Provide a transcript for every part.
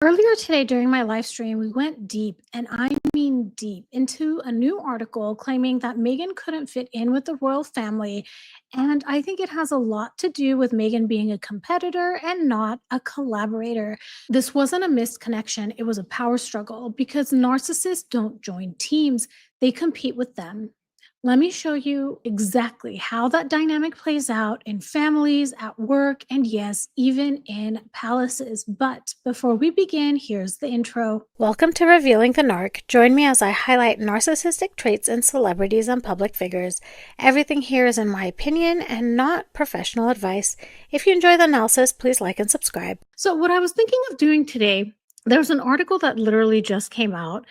Earlier today during my live stream, we went deep, and I mean deep, into a new article claiming that Meghan couldn't fit in with the royal family. And I think it has a lot to do with Meghan being a competitor and not a collaborator. This wasn't a missed connection, it was a power struggle because narcissists don't join teams, they compete with them. Let me show you exactly how that dynamic plays out in families, at work, and yes, even in palaces. But before we begin, here's the intro. Welcome to Revealing the Narc. Join me as I highlight narcissistic traits in celebrities and public figures. Everything here is in my opinion and not professional advice. If you enjoy the analysis, please like and subscribe. So, what I was thinking of doing today, there's an article that literally just came out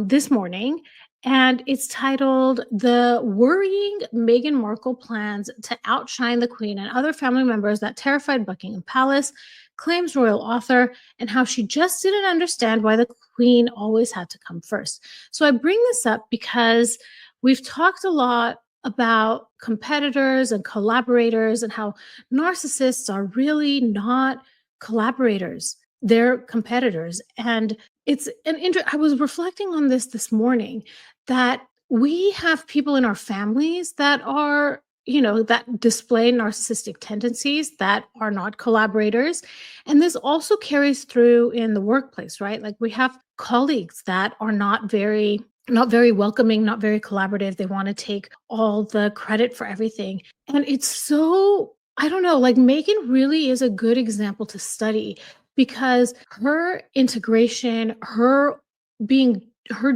this morning, and it's titled "The Worrying Meghan Markle Plans to Outshine the Queen and Other Family Members That Terrified Buckingham Palace, Claims Royal Author, and How She Just Didn't Understand Why the Queen Always Had to Come First." So I bring this up because we've talked a lot about competitors and collaborators and how narcissists are really not collaborators. They're competitors. And I was reflecting on this morning, that we have people in our families that are, that display narcissistic tendencies, that are not collaborators. And this also carries through in the workplace, right? Like, we have colleagues that are not very welcoming, not very collaborative. They want to take all the credit for everything. And it's so, I don't know, like, Meghan really is a good example to study, because her integration, her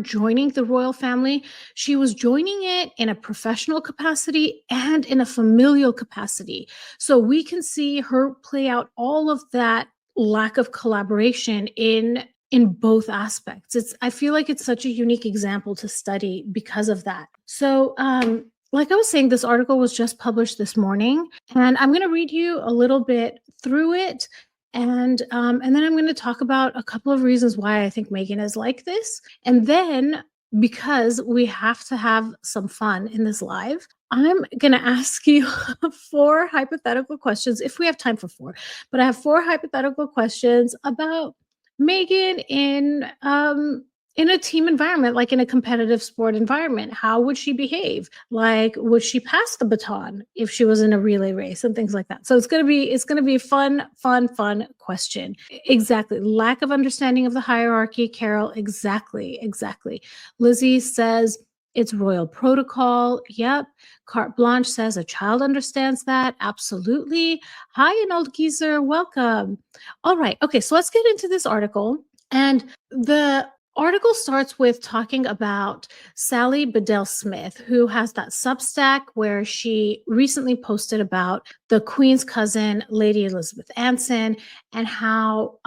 joining the royal family, she was joining it in a professional capacity and in a familial capacity. So we can see her play out all of that lack of collaboration in both aspects. I feel like it's such a unique example to study because of that. So like I was saying, this article was just published this morning, and I'm going to read you a little bit through it. And then I'm going to talk about a couple of reasons why I think Meghan is like this. And then, because we have to have some fun in this live, I'm going to ask you 4 hypothetical questions, if we have time for 4. But I have 4 hypothetical questions about Meghan in a team environment, like in a competitive sport environment. How would she behave? Like, would she pass the baton if she was in a relay race and things like that? So it's gonna be a fun question. Exactly. Lack of understanding of the hierarchy, Carol. Exactly. Lizzie says it's royal protocol. Yep. Carte Blanche says a child understands that. Absolutely. Hi, an old geezer. Welcome. All right. Okay. So let's get into this article. And the article starts with talking about Sally Bedell Smith, who has that Substack where she recently posted about the Queen's cousin, Lady Elizabeth Anson, and how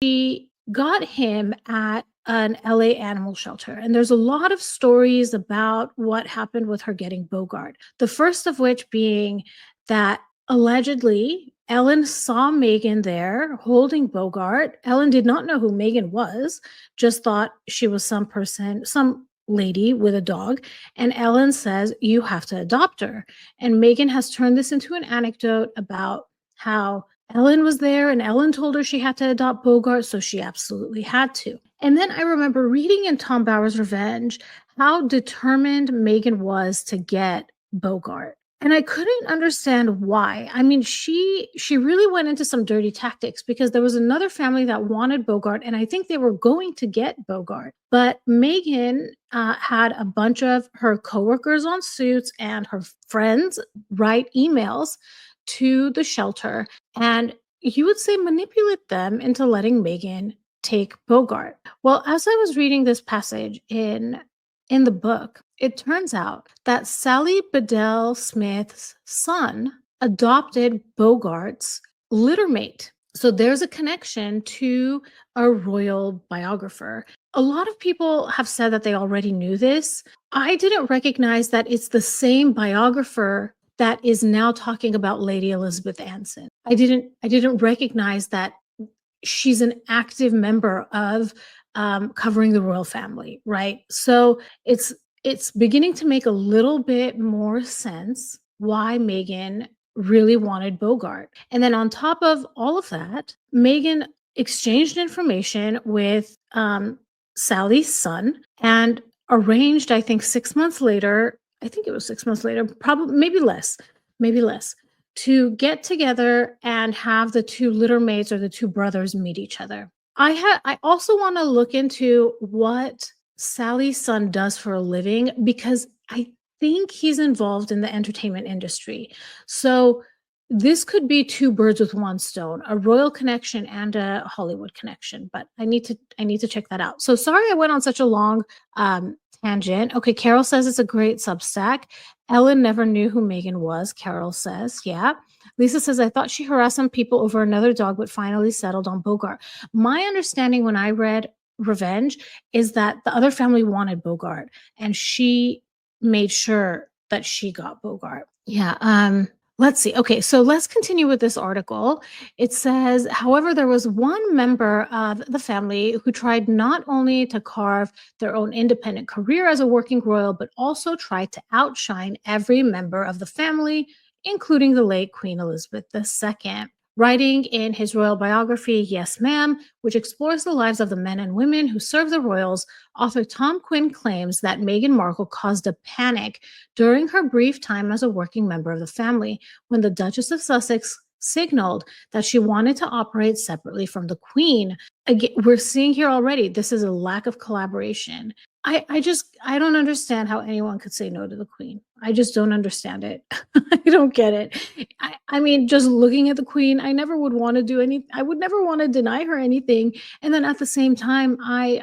she got him at an LA animal shelter. And there's a lot of stories about what happened with her getting Bogart. The first of which being that allegedly Ellen saw Meghan there holding Bogart. Ellen did not know who Meghan was, just thought she was some person, some lady with a dog. And Ellen says, "You have to adopt her." And Meghan has turned this into an anecdote about how Ellen was there and Ellen told her she had to adopt Bogart, so she absolutely had to. And then I remember reading in Tom Bower's Revenge how determined Meghan was to get Bogart. And I couldn't understand why. I mean, she really went into some dirty tactics, because there was another family that wanted Bogart, and I think they were going to get Bogart. But Meghan had a bunch of her coworkers on Suits and her friends write emails to the shelter, and you would say manipulate them into letting Meghan take Bogart. Well, as I was reading this passage in the book, it turns out that Sally Bedell Smith's son adopted Bogart's littermate. So there's a connection to a royal biographer. A lot of people have said that they already knew this. I didn't recognize that it's the same biographer that is now talking about Lady Elizabeth Anson. I didn't recognize that she's an active member of covering the royal family, right? So it's beginning to make a little bit more sense why Meghan really wanted Bogart. And then on top of all of that, Meghan exchanged information with Sally's son and arranged, I think 6 months later, I think it was 6 months later, probably maybe less, to get together and have the two littermates or the two brothers meet each other. I also want to look into what Sally's son does for a living because I think he's involved in the entertainment industry. So this could be two birds with one stone, a royal connection and a Hollywood connection, but I need to check that out. So sorry I went on such a long tangent. Okay, Carol says it's a great Substack. Ellen never knew who Meghan was, Carol says. Yeah. Lisa says, I thought she harassed some people over another dog, but finally settled on Bogart. My understanding when I read Revenge is that the other family wanted Bogart and she made sure that she got Bogart. Yeah. Let's see. Okay, so let's continue with this article. It says, however, there was one member of the family who tried not only to carve their own independent career as a working royal, but also tried to outshine every member of the family, including the late Queen Elizabeth II. Writing in his royal biography, Yes, Ma'am, which explores the lives of the men and women who serve the royals, author Tom Quinn claims that Meghan Markle caused a panic during her brief time as a working member of the family when the Duchess of Sussex signaled that she wanted to operate separately from the Queen. Again, we're seeing here already, this is a lack of collaboration. I don't understand how anyone could say no to the Queen. I just don't understand it. I don't get it. I mean, just looking at the Queen, I never would want to do any, I would never want to deny her anything. And then at the same time, I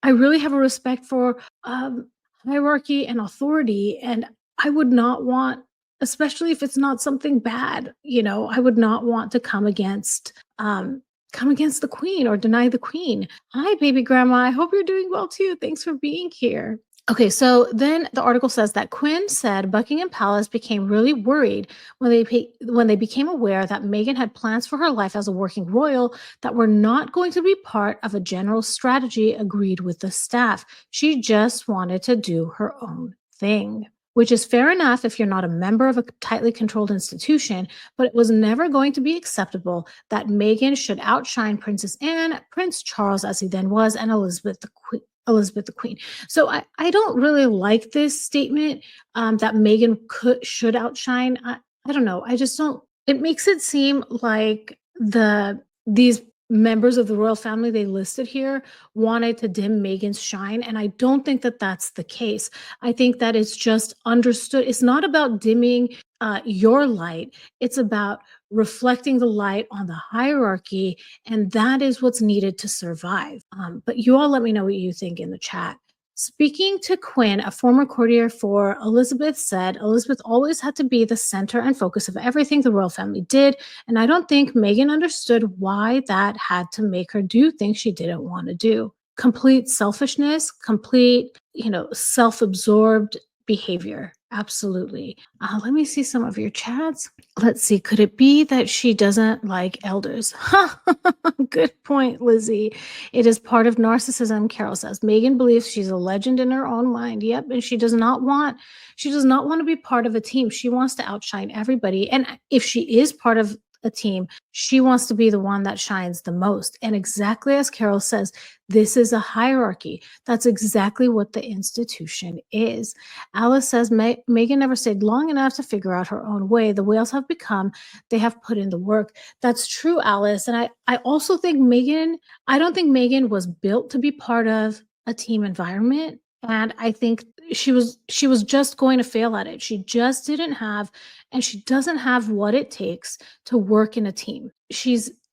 really have a respect for hierarchy and authority. And I would not want, especially if it's not something bad, I would not want to come against the Queen or deny the Queen. Hi, baby grandma. I hope you're doing well too. Thanks for being here. Okay, so then the article says that Quinn said Buckingham Palace became really worried when they became aware that Meghan had plans for her life as a working royal that were not going to be part of a general strategy agreed with the staff. She just wanted to do her own thing, which is fair enough if you're not a member of a tightly controlled institution, but it was never going to be acceptable that Meghan should outshine Princess Anne, Prince Charles as he then was, and Elizabeth the Queen. So I don't really like this statement that Meghan should outshine. I don't know. I just don't. It makes it seem like these members of the royal family they listed here wanted to dim Meghan's shine, and I don't think that that's the case. I think that it's just understood. It's not about dimming your light. It's about reflecting the light on the hierarchy, and that is what's needed to survive. But you all let me know what you think in the chat. Speaking to Quinn, a former courtier for Elizabeth said Elizabeth always had to be the center and focus of everything the royal family did, and I don't think Meghan understood why that had to make her do things she didn't want to do. Complete selfishness, complete, self-absorbed behavior. Absolutely. Let me see some of your chats. Let's see. Could it be that she doesn't like elders? Good point, Lizzie. It is part of narcissism, Carol says. Meghan believes she's a legend in her own mind. Yep. And she does not want to be part of a team. She wants to outshine everybody. And if she is part of a team, she wants to be the one that shines the most. And exactly as Carol says, this is a hierarchy. That's exactly what the institution is. Alice says, Meghan never stayed long enough to figure out her own way. The whales have they have put in the work. That's true, Alice. And I also think I don't think Meghan was built to be part of a team environment. And I think she was just going to fail at it. She just didn't have, and she doesn't have what it takes to work in a team.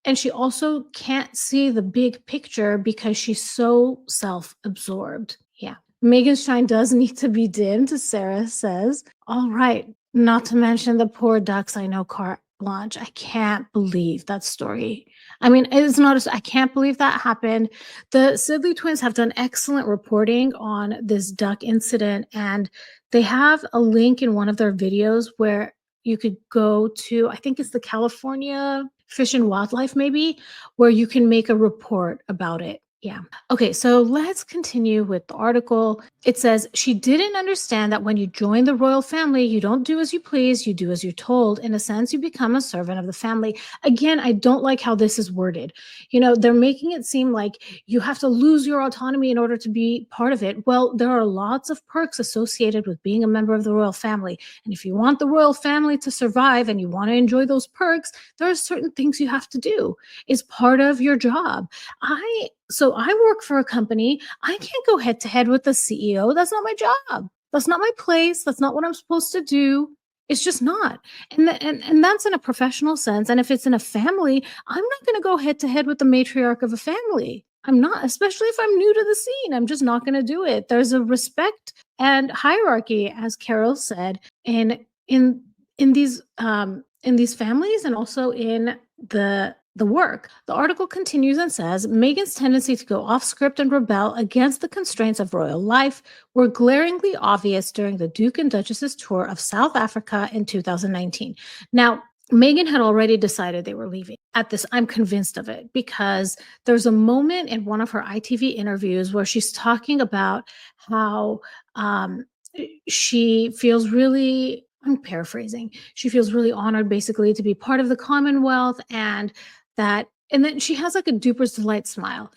And she also can't see the big picture because she's so self-absorbed. Yeah. Meghan's shine does need to be dimmed, Sarah says. All right. Not to mention the poor ducks I know carte blanche. I can't believe that story. I mean, I can't believe that happened. The Sidley twins have done excellent reporting on this duck incident, and they have a link in one of their videos where you could go to, I think it's the California Fish and Wildlife, maybe, where you can make a report about it. Yeah. Okay, so let's continue with the article. It says she didn't understand that when you join the royal family, you don't do as you please, you do as you're told. In a sense, you become a servant of the family. Again, I don't like how this is worded. They're making it seem like you have to lose your autonomy in order to be part of it. Well, there are lots of perks associated with being a member of the royal family. And if you want the royal family to survive and you want to enjoy those perks, there are certain things you have to do. It's part of your job. I work for a company. I can't go head to head with the CEO. That's not my job. That's not my place. That's not what I'm supposed to do. It's just not. And that's in a professional sense. And if it's in a family, I'm not going to go head to head with the matriarch of a family. I'm not, especially if I'm new to the scene. I'm just not going to do it. There's a respect and hierarchy, as Carol said, in these families and also in the work. The article continues and says Meghan's tendency to go off script and rebel against the constraints of royal life were glaringly obvious during the Duke and Duchess's tour of South Africa in 2019. Now, Meghan had already decided they were leaving. At this, I'm convinced of it because there's a moment in one of her ITV interviews where she's talking about how she feels really, I'm paraphrasing, she feels really honored basically to be part of the Commonwealth and then she has like a duper's delight smile.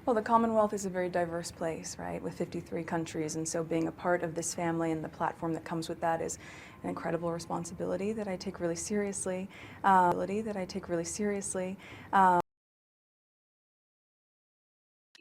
Well, the Commonwealth is a very diverse place, right, with 53 countries, and so being a part of this family and the platform that comes with that is an incredible responsibility that I take really seriously.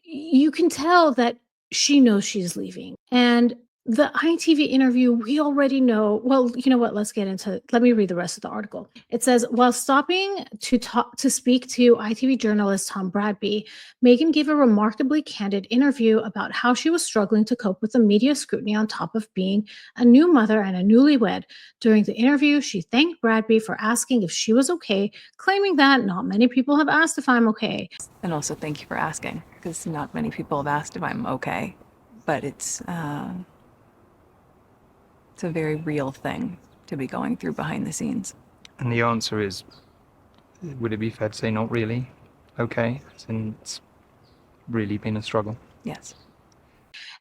You can tell that she knows she's leaving. And the ITV interview, we already know. Well, you know what? Let me read the rest of the article. It says, while stopping to speak to ITV journalist Tom Bradby, Meghan gave a remarkably candid interview about how she was struggling to cope with the media scrutiny on top of being a new mother and a newlywed. During the interview, she thanked Bradby for asking if she was okay, claiming that not many people have asked if I'm okay. And also thank you for asking, because not many people have asked if I'm okay, but it's a very real thing to be going through behind the scenes. And the answer is, would it be fair to say not really okay? It's really been a struggle. Yes.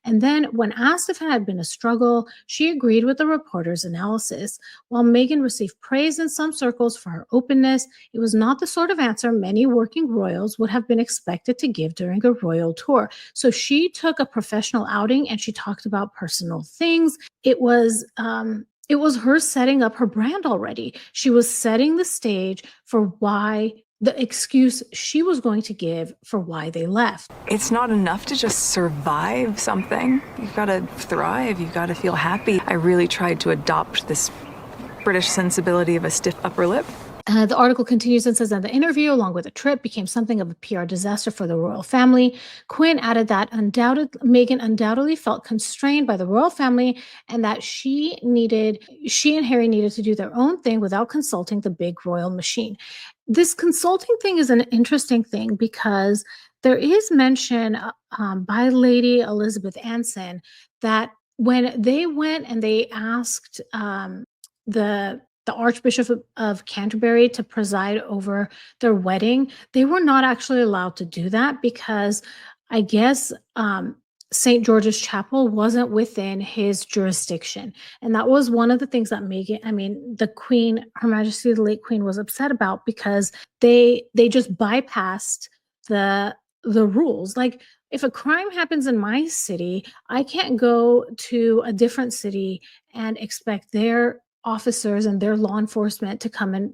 And then, when asked if it had been a struggle, she agreed with the reporter's analysis. While Meghan received praise in some circles for her openness, it was not the sort of answer many working royals would have been expected to give during a royal tour. So she took a professional outing and she talked about personal things. It was her setting up her brand already. She was setting the stage for why the excuse she was going to give for why they left. It's not enough to just survive something. You've got to thrive. You've got to feel happy. I really tried to adopt this British sensibility of a stiff upper lip. The article continues and says that the interview, along with the trip, became something of a PR disaster for the royal family. Quinn added that Meghan undoubtedly felt constrained by the royal family and that she and Harry needed to do their own thing without consulting the big royal machine. This consulting thing is an interesting thing because there is mention by Lady Elizabeth Anson that when they went and they asked the Archbishop of Canterbury to preside over their wedding, they were not actually allowed to do that because I guess St. George's Chapel wasn't within his jurisdiction. And that was one of the things that the Queen, Her Majesty the late Queen, was upset about because they just bypassed the rules. Like, if a crime happens in my city, I can't go to a different city and expect their officers and their law enforcement to come and,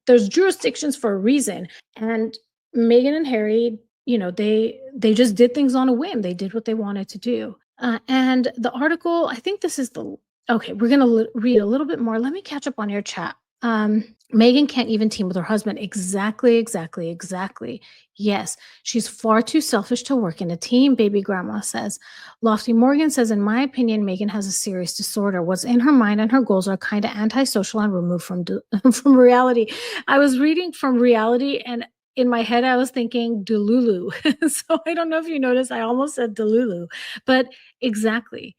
there's jurisdictions for a reason. And Meghan and Harry, they just did things on a whim. They did what they wanted to do. And the article, I think this is okay, we're going to read a little bit more. Let me catch up on your chat. Meghan can't even team with her husband. Exactly. Yes, she's far too selfish to work in a team, baby grandma says. Lofty Morgan says, in my opinion, Meghan has a serious disorder. What's in her mind and her goals are kind of antisocial and removed from from reality. I was reading from reality and in my head, I was thinking Delulu. So I don't know if you noticed, I almost said Delulu, but exactly.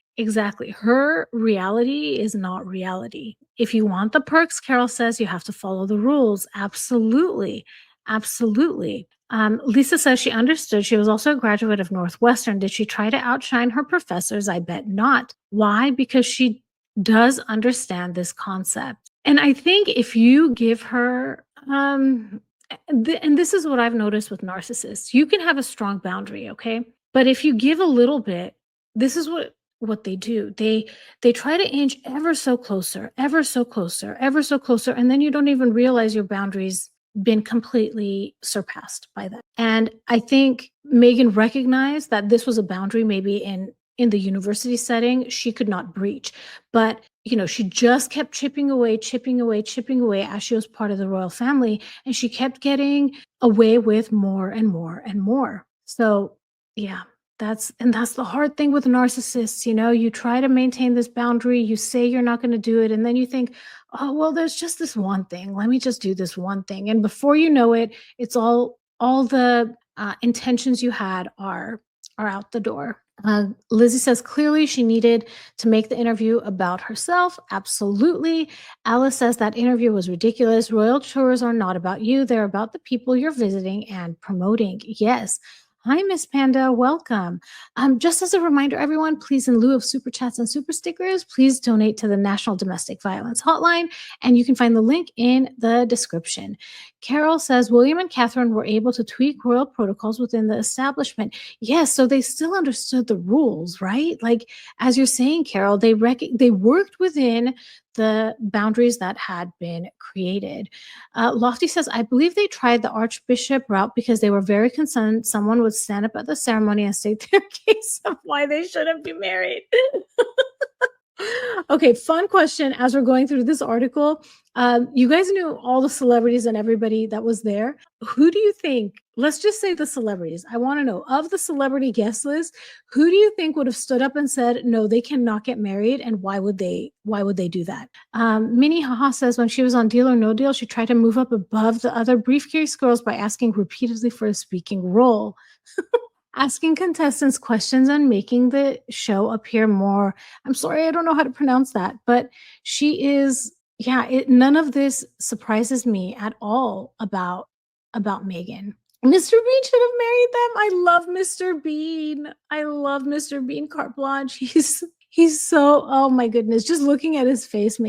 Her reality is not reality. If you want the perks, Carol says, you have to follow the rules. Absolutely. Absolutely. Lisa says she understood. She was also a graduate of Northwestern. Did she try to outshine her professors? I bet not. Why? Because she does understand this concept. And I think if you give her, and this is what I've noticed with narcissists, you can have a strong boundary, okay? But if you give a little bit, this is what they do. They try to inch ever so closer, ever so closer, ever so closer, and then you don't even realize your boundaries been completely surpassed by that. And I think Meghan recognized that this was a boundary maybe in the university setting she could not breach. But she just kept chipping away, chipping away, chipping away as she was part of the royal family, and she kept getting away with more and more and more. So yeah, that's the hard thing with narcissists. You try to maintain this boundary, you say you're not going to do it, and then you think, oh, well, there's just this one thing. Let me just do this one thing. And before you know it, it's all the intentions you had are out the door. Lizzie says clearly she needed to make the interview about herself. Absolutely. Alice says that interview was ridiculous. Royal tours are not about you. They're about the people you're visiting and promoting. Yes. Hi, Miss Panda. Welcome. Just as a reminder, everyone, please, in lieu of super chats and super stickers, please donate to the National Domestic Violence Hotline, and you can find the link in the description. Carol says William and Catherine were able to tweak royal protocols within the establishment. Yes, so they still understood the rules, right? Like, as you're saying, Carol, they worked within the boundaries that had been created. Lofty says, I believe they tried the archbishop route because they were very concerned someone would stand up at the ceremony and state their case of why they shouldn't be married. Okay, fun question as we're going through this article. You guys knew all the celebrities and everybody that was there. Who do you think, let's just say the celebrities, I want to know, of the celebrity guest list, who do you think would have stood up and said, no, they cannot get married, and why would they do that? Minnie Haha says when she was on Deal or No Deal, she tried to move up above the other briefcase girls by asking repeatedly for a speaking role. Asking contestants questions and making the show appear more, I'm sorry, I don't know how to pronounce that, but she is, none of this surprises me at all about Meghan. Mr. Bean should have married them. I love Mr. Bean. I love Mr. Bean carte blanche. He's so, oh my goodness, just looking at his face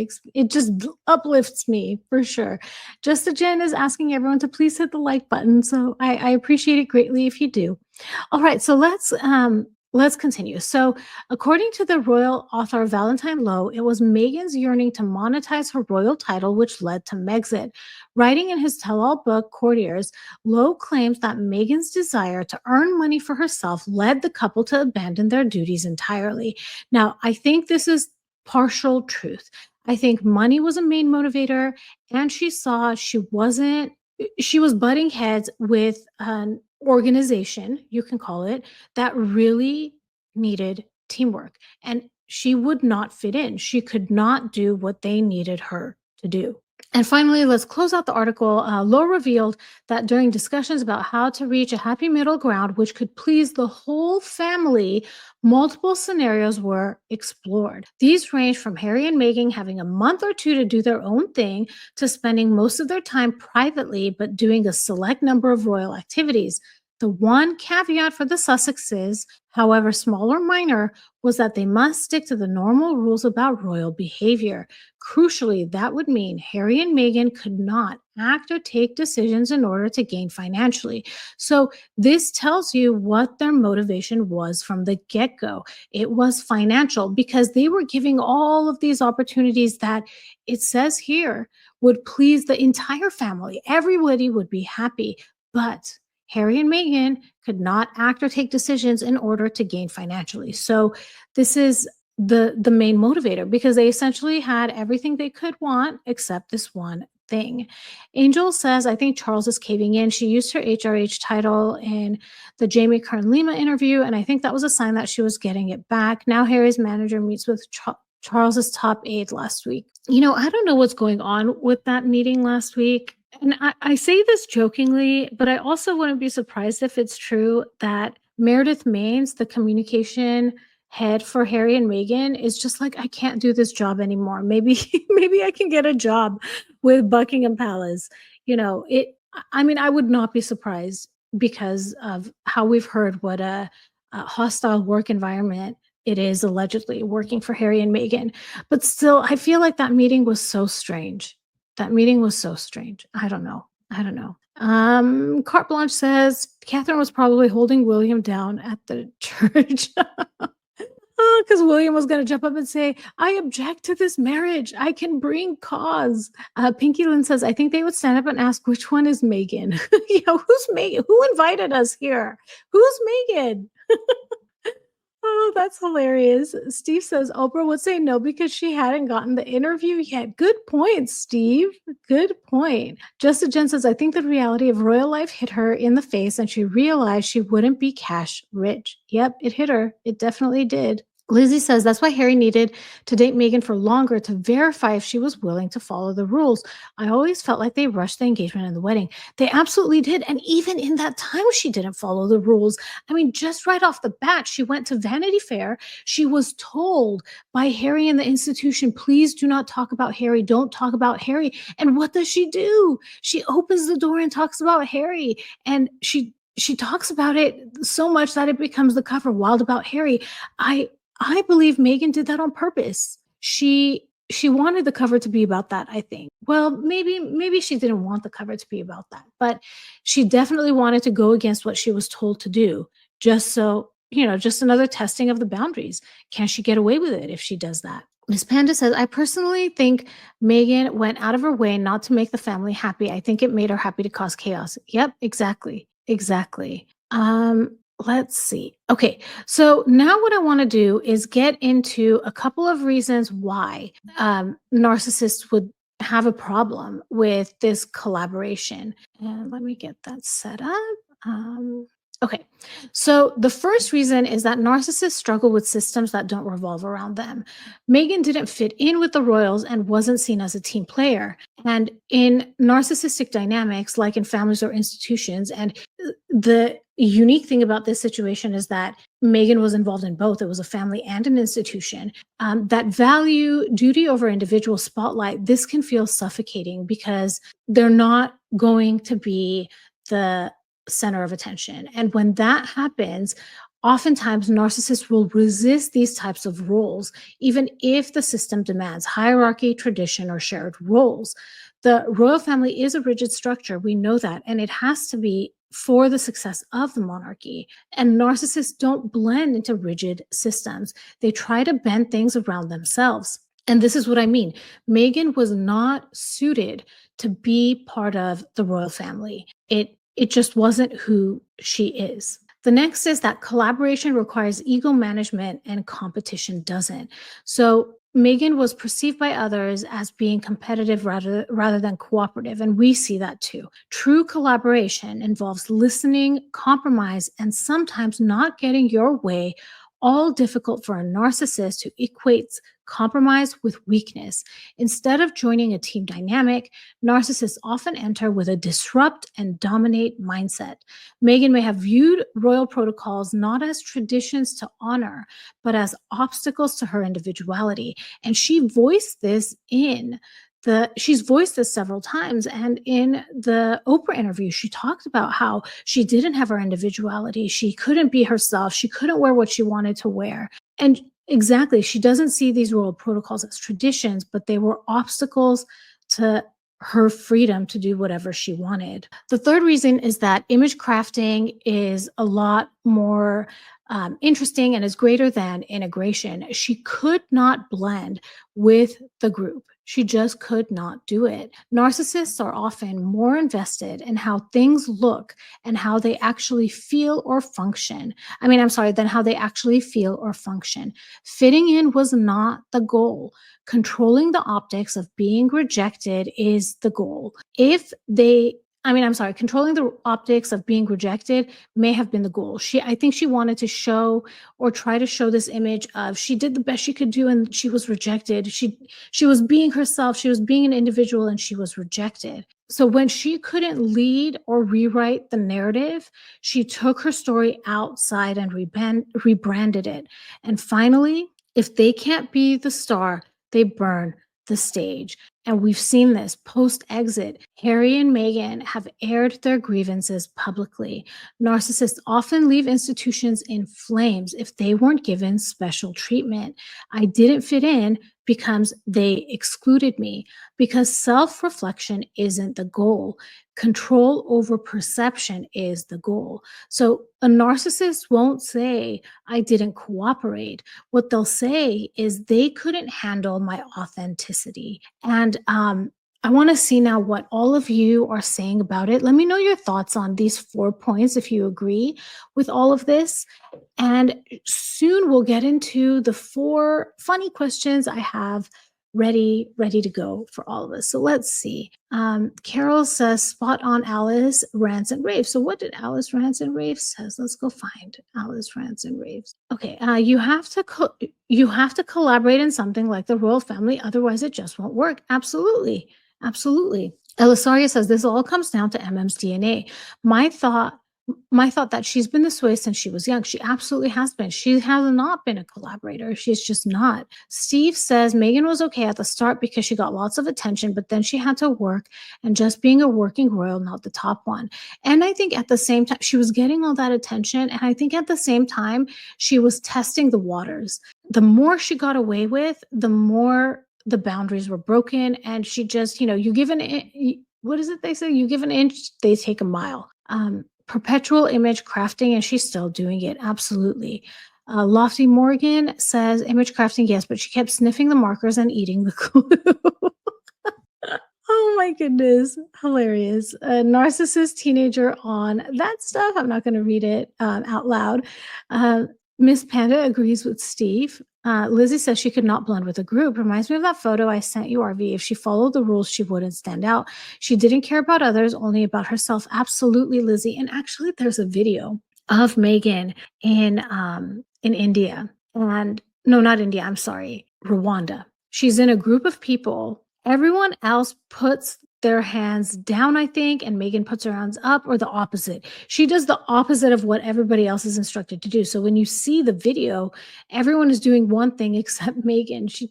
just uplifts me for sure. Just Jen is asking everyone to please hit the like button. So I appreciate it greatly if you do. All right, so let's continue. So according to the royal author Valentine Lowe, it was Meghan's yearning to monetize her royal title which led to Megxit. Writing in his tell-all book, Courtiers, Lowe claims that Meghan's desire to earn money for herself led the couple to abandon their duties entirely. Now, I think this is partial truth. I think money was a main motivator, and she saw she was butting heads with an organization, you can call it, that really needed teamwork. And she would not fit in. She could not do what they needed her to do. And finally, let's close out the article. Lowe revealed that during discussions about how to reach a happy middle ground, which could please the whole family, multiple scenarios were explored. These range from Harry and Meghan having a month or two to do their own thing to spending most of their time privately, but doing a select number of royal activities. The one caveat for the Sussexes, however small or minor, was that they must stick to the normal rules about royal behavior. Crucially, that would mean Harry and Meghan could not act or take decisions in order to gain financially. So this tells you what their motivation was from the get-go. It was financial, because they were giving all of these opportunities that it says here would please the entire family. Everybody would be happy, but Harry and Meghan could not act or take decisions in order to gain financially. So this is the main motivator, because they essentially had everything they could want except this one thing. Angel says, I think Charles is caving in. She used her HRH title in the Jamie Kern-Lima interview, and I think that was a sign that she was getting it back. Now Harry's manager meets with Charles's top aide last week. I don't know what's going on with that meeting last week. And I say this jokingly, but I also wouldn't be surprised if it's true that Meredith Maines, the communication head for Harry and Meghan, is just like, I can't do this job anymore. Maybe I can get a job with Buckingham Palace. I mean, I would not be surprised because of how we've heard what a hostile work environment it is allegedly working for Harry and Meghan. But still, I feel like that meeting was so strange. That meeting was so strange. I don't know. I don't know. Carte Blanche says Catherine was probably holding William down at the church. Because William was going to jump up and say, I object to this marriage. I can bring cause. Pinky Lynn says, I think they would stand up and ask, which one is Meghan? Who's Meghan? Who invited us here? Who's Meghan? Oh, that's hilarious. Steve says Oprah would say no because she hadn't gotten the interview yet. Good point, Steve. Good point. Justin Jen says, I think the reality of royal life hit her in the face and she realized she wouldn't be cash rich. Yep, it hit her. It definitely did. Lizzie says that's why Harry needed to date Meghan for longer to verify if she was willing to follow the rules. I always felt like they rushed the engagement and the wedding. They absolutely did. And even in that time, she didn't follow the rules. I mean, just right off the bat, she went to Vanity Fair. She was told by Harry and the institution, please do not talk about Harry. Don't talk about Harry. And what does she do? She opens the door and talks about Harry. And she talks about it so much that it becomes the cover, Wild About Harry. I believe Meghan did that on purpose. She wanted the cover to be about that, I think. Well, maybe she didn't want the cover to be about that, but she definitely wanted to go against what she was told to do, just so, just another testing of the boundaries. Can she get away with it if she does that? Miss Panda says, I personally think Meghan went out of her way not to make the family happy. I think it made her happy to cause chaos. Yep, exactly. Let's see. Okay, so now what I want to do is get into a couple of reasons why narcissists would have a problem with this collaboration. And let me get that set up. Okay, so the first reason is that narcissists struggle with systems that don't revolve around them. Meghan didn't fit in with the royals and wasn't seen as a team player. And in narcissistic dynamics, like in families or institutions, and the unique thing about this situation is that Meghan was involved in both. It was a family and an institution. That value duty over individual spotlight, this can feel suffocating because they're not going to be the center of attention. And when that happens, oftentimes narcissists will resist these types of roles, even if the system demands hierarchy, tradition, or shared roles. The royal family is a rigid structure. We know that, and it has to be for the success of the monarchy. And narcissists don't blend into rigid systems. They try to bend things around themselves. And this is what I mean. Meghan was not suited to be part of the royal family. It just wasn't who she is. The next is that collaboration requires ego management and competition doesn't. So Meghan was perceived by others as being competitive rather than cooperative, and we see that too. True collaboration involves listening, compromise, and sometimes not getting your way, all difficult for a narcissist who equates compromise with weakness. Instead of joining a team dynamic, narcissists often enter with a disrupt and dominate mindset. Meghan may have viewed royal protocols not as traditions to honor, but as obstacles to her individuality. And she voiced this she's voiced this several times. And in the Oprah interview, she talked about how she didn't have her individuality. She couldn't be herself. She couldn't wear what she wanted to wear. And exactly, she doesn't see these royal protocols as traditions, but they were obstacles to her freedom to do whatever she wanted. The third reason is that image crafting is a lot more interesting and is greater than integration. She could not blend with the group. She just could not do it. Narcissists are often more invested in how things look and how they actually feel or function. Than how they actually feel or function. Fitting in was not the goal. Controlling the optics of being rejected is the goal. Controlling the optics of being rejected may have been the goal. I think she wanted to show or try to show this image of she did the best she could do and she was rejected. She was being herself, she was being an individual and she was rejected. So when she couldn't lead or rewrite the narrative, she took her story outside and rebranded it. And finally, if they can't be the star, they burn the stage. And we've seen this post-exit. Harry and Meghan have aired their grievances publicly. Narcissists often leave institutions in flames if they weren't given special treatment. I didn't fit in because they excluded me, because self-reflection isn't the goal. Control over perception is the goal. So a narcissist won't say, I didn't cooperate. What they'll say is they couldn't handle my authenticity. And I want to see now what all of you are saying about it. Let me know your thoughts on these 4 points if you agree with all of this. And soon we'll get into the 4 funny questions I have ready to go for all of us. So let's see. Carol says, spot on, Alice rants and raves. So what did Alice rants and raves says? Let's go find Alice rants and raves. Okay, you have to collaborate in something like the royal family, otherwise it just won't work. Absolutely. Elisaria says this all comes down to MM's DNA. My thought that she's been this way since she was young. She absolutely has been. She has not been a collaborator. She's just not. Steve says Meghan was okay at the start because she got lots of attention, but then she had to work and just being a working royal, not the top one. And I think at the same time, she was getting all that attention. And I think at the same time, she was testing the waters. The more she got away with, the more the boundaries were broken. And she just, you give what is it they say? You give an inch, they take a mile. Perpetual image crafting, and she's still doing it. Absolutely. Lofty Morgan says image crafting, yes, but she kept sniffing the markers and eating the glue. Oh my goodness. Hilarious. A narcissist teenager on that stuff. I'm not going to read it out loud. Miss Panda agrees with Steve. Lizzie says she could not blend with a group. Reminds me of that photo I sent you, RV. If she followed the rules, she wouldn't stand out. She didn't care about others, only about herself. Absolutely, Lizzie. And actually, there's a video of Meghan in India. And no, not India. I'm sorry, Rwanda. She's in a group of people. Everyone else puts their hands down, I think, and Meghan puts her hands up, or the opposite. She does the opposite of what everybody else is instructed to do. So when you see the video, everyone is doing one thing except Meghan. She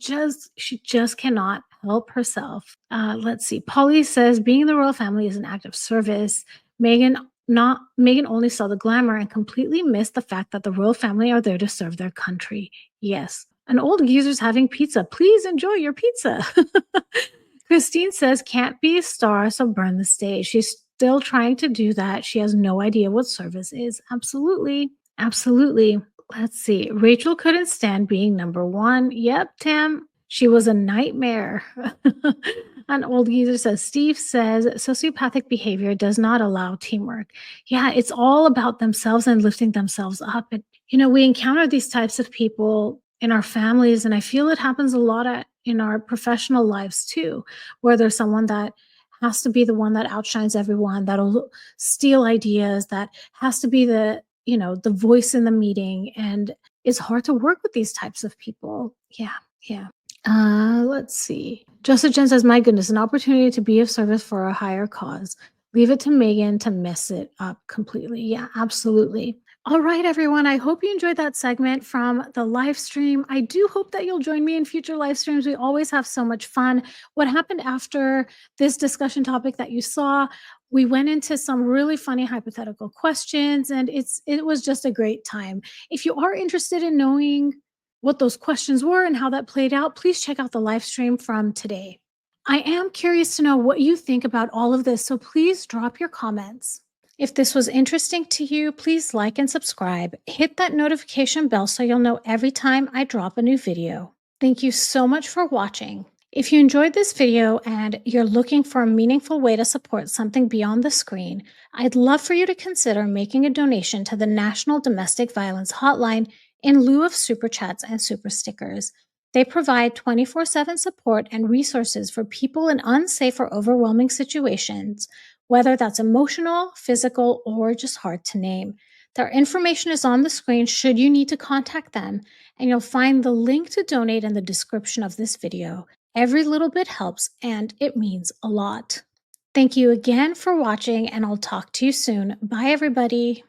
just cannot help herself. Let's see. Polly says being in the royal family is an act of service. Meghan only saw the glamour and completely missed the fact that the royal family are there to serve their country. Yes. An old geezer's having pizza. Please enjoy your pizza. Christine says, can't be a star, so burn the stage. She's still trying to do that. She has no idea what service is. Absolutely. Let's see. Rachel couldn't stand being number 1. Yep, Tim. She was a nightmare. An old geezer says, Steve says, sociopathic behavior does not allow teamwork. Yeah, it's all about themselves and lifting themselves up. And, we encounter these types of people in our families, and I feel it happens a lot in our professional lives too, where there's someone that has to be the one that outshines everyone, that'll steal ideas, that has to be the voice in the meeting, and it's hard to work with these types of people. Yeah. Let's see. Joseph Jen says, my goodness, an opportunity to be of service for a higher cause. Leave it to Meghan to mess it up completely. Yeah, absolutely. All right, everyone. I hope you enjoyed that segment from the live stream. I do hope that you'll join me in future live streams. We always have so much fun. What happened after this discussion topic that you saw, we went into some really funny hypothetical questions, and it was just a great time. If you are interested in knowing what those questions were and how that played out, please check out the live stream from today. I am curious to know what you think about all of this, so please drop your comments. If this was interesting to you, please like and subscribe. Hit that notification bell so you'll know every time I drop a new video. Thank you so much for watching. If you enjoyed this video and you're looking for a meaningful way to support something beyond the screen, I'd love for you to consider making a donation to the National Domestic Violence Hotline in lieu of super chats and super stickers. They provide 24/7 support and resources for people in unsafe or overwhelming situations, whether that's emotional, physical, or just hard to name. Their information is on the screen should you need to contact them, and you'll find the link to donate in the description of this video. Every little bit helps, and it means a lot. Thank you again for watching, and I'll talk to you soon. Bye, everybody.